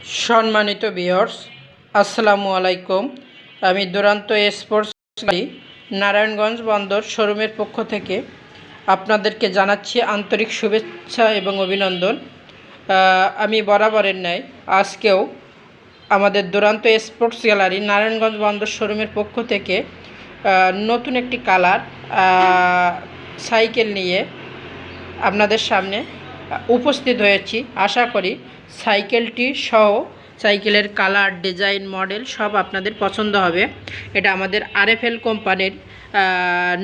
সম্মানিত ভিউয়ার্স, আসসালামু আলাইকুম। আমি দুরান্ত স্পোর্টস গাড়ি নারায়ণগঞ্জ বন্দর শোরুমের পক্ষ থেকে আপনাদেরকে জানাচ্ছি আন্তরিক শুভেচ্ছা এবং অভিনন্দন। আমি বরাবরের ন্যায় আজকেও আমাদের দুরান্ত স্পোর্টস গ্যালারি নারায়ণগঞ্জ বন্দর শোরুমের পক্ষ থেকে নতুন একটি কালার সাইকেল নিয়ে আপনাদের সামনে উপস্থিত হয়েছি। আশা করি সাইকেলটি সহ সাইকেলের কালার, ডিজাইন, মডেল সব আপনাদের পছন্দ হবে। এটা আমাদের আরএফএল কোম্পানির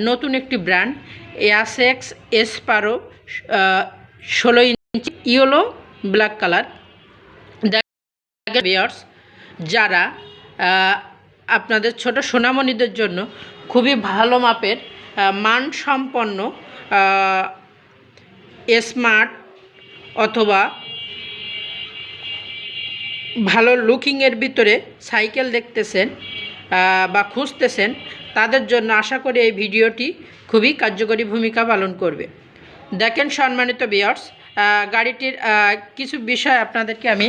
নতুন একটি ব্র্যান্ড এয়াসেক্স এসপারো 16 ইঞ্চি ইয়েলো ব্ল্যাক কালার। ভিউয়ার্স, যারা আপনাদের ছোট সোনামণিদের জন্য খুবই ভালো মাপের মানসম্পন্ন স্মার্ট অথবা ভালো লুকিংয়ের ভিতরে সাইকেল দেখতেছেন বা খুঁজতেছেন, তাদের জন্য আশা করি এই ভিডিওটি খুবই কার্যকরী ভূমিকা পালন করবে। দেখেন সম্মানিত ভিউয়ার্স, গাড়িটির কিছু বিষয় আপনাদেরকে আমি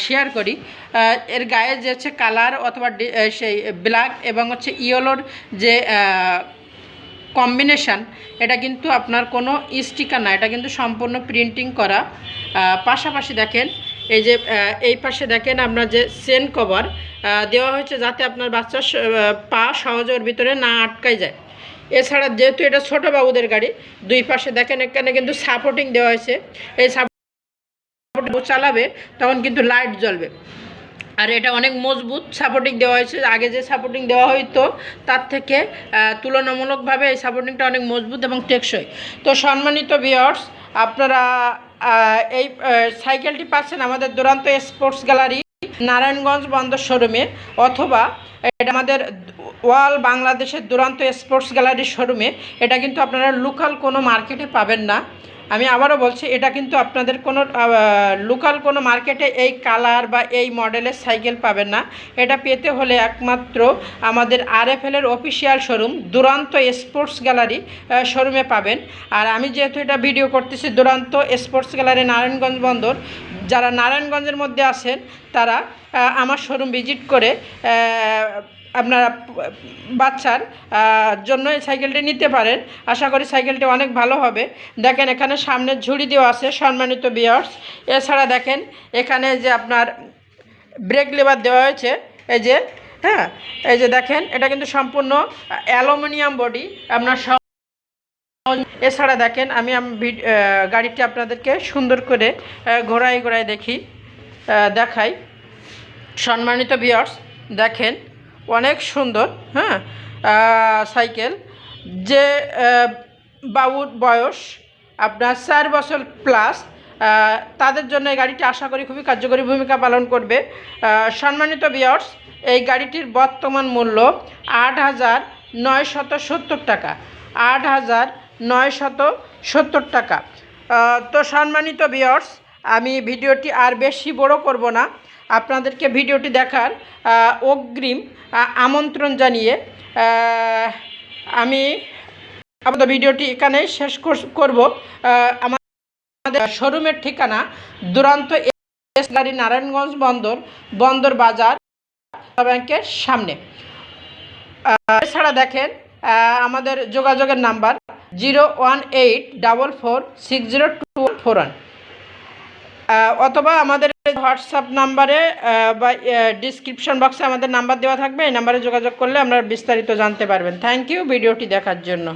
শেয়ার করি। এর গায়ে যে হচ্ছে কালার অথবা সেই ব্ল্যাক এবং হচ্ছে ইয়েলোর যে কম্বিনেশান, এটা কিন্তু আপনার কোনো স্টিকার না, এটা কিন্তু সম্পূর্ণ প্রিন্টিং করা। পাশাপাশি দেখেন এই যে এই পাশে দেখেন আপনার যে চেন কভার দেওয়া হয়েছে, যাতে আপনার বাচ্চার পা সহজে ওর ভিতরে না আটকায় যায়। এছাড়া যেহেতু এটা ছোটো বাবুদের গাড়ি, দুই পাশে দেখেন এখানে কিন্তু সাপোর্টিং দেওয়া হয়েছে। এই সাপোর্ট চালাবে তখন কিন্তু লাইট জ্বলবে, আর এটা অনেক মজবুত সাপোর্টিং দেওয়া হয়েছে। আগে যে সাপোর্টিং দেওয়া হইতো তার থেকে তুলনামূলকভাবে এই সাপোর্টিংটা অনেক মজবুত এবং টেকসই। তো সম্মানিত ভিউয়ার্স, আপনারা এই সাইকেলটি পাচ্ছেন আমাদের দুরান্ত স্পোর্টস গ্যালারি নারায়ণগঞ্জ বন্দর শোরুমে, অথবা এটা আমাদের ওয়াল বাংলাদেশের দুরান্ত স্পোর্টস গ্যালারির শোরুমে। এটা কিন্তু আপনারা লোকাল কোনো মার্কেটে পাবেন না। আমি আবারও বলছি, এটা কিন্তু আপনাদের কোনো লোকাল কোনো মার্কেটে এই কালার বা এই মডেলের সাইকেল পাবেন না। এটা পেতে হলে একমাত্র আমাদের আরএফএলের অফিসিয়াল শোরুম দুরান্ত স্পোর্টস গ্যালারি শোরুমে পাবেন। আর আমি যেহেতু এটা ভিডিও করতেছি দুরান্ত স্পোর্টস গ্যালারি নারায়ণগঞ্জ বন্দর, যারা নারায়ণগঞ্জের মধ্যে আছেন তারা আমার শোরুম ভিজিট করে আপনারা বাচ্চার জন্য এই সাইকেলটি নিতে পারেন। আশা করি সাইকেলটি অনেক ভালো হবে। দেখেন এখানে সামনে ঝুড়ি দেওয়া আছে সম্মানিত ভিউয়ার্স। এছাড়া দেখেন এখানে যে আপনার ব্রেক লিভার দেওয়া হয়েছে, এই যে এই যে দেখেন, এটা কিন্তু সম্পূর্ণ অ্যালুমিনিয়াম বডি আপনার সব। এছাড়া দেখেন আমি গাড়িটি আপনাদেরকে সুন্দর করে ঘোরায় দেখাই। সম্মানিত ভিউয়ার্স, দেখেন অনেক সুন্দর সাইকেল। যে বাবুর বয়স আপনার 4 বছর প্লাস, তাদের জন্য এই গাড়িটি আশা করি খুবই কার্যকরী ভূমিকা পালন করবে। সম্মানিত ভিউয়ার্স, এই গাড়িটির বর্তমান মূল্য 8,970 টাকা, 8,970 টাকা। তো সম্মানিত ভিউয়ার্স, আমি ভিডিওটি আর বেশি বড় করব না, আপনাদেরকে ভিডিওটি দেখার অগ্রিম আমন্ত্রণ জানিয়ে আমি আমাদের ভিডিওটি এখানেই শেষ করব। আমাদের শোরুমের ঠিকানা দুরান্ত এস গাড়ি নারায়ণগঞ্জ বন্দর বাজার ব্যাংকের সামনে। এছাড়া দেখেন আমাদের যোগাযোগের নাম্বার 01844602141, অথবা আমাদের হোয়াটসঅ্যাপ নাম্বারে বা ডিসক্রিপশন বক্সে আমাদের নাম্বার দেওয়া থাকবে। এই নাম্বারে যোগাযোগ করলে আপনারা বিস্তারিত জানতে পারবেন। থ্যাংক ইউ ভিডিওটি দেখার জন্য।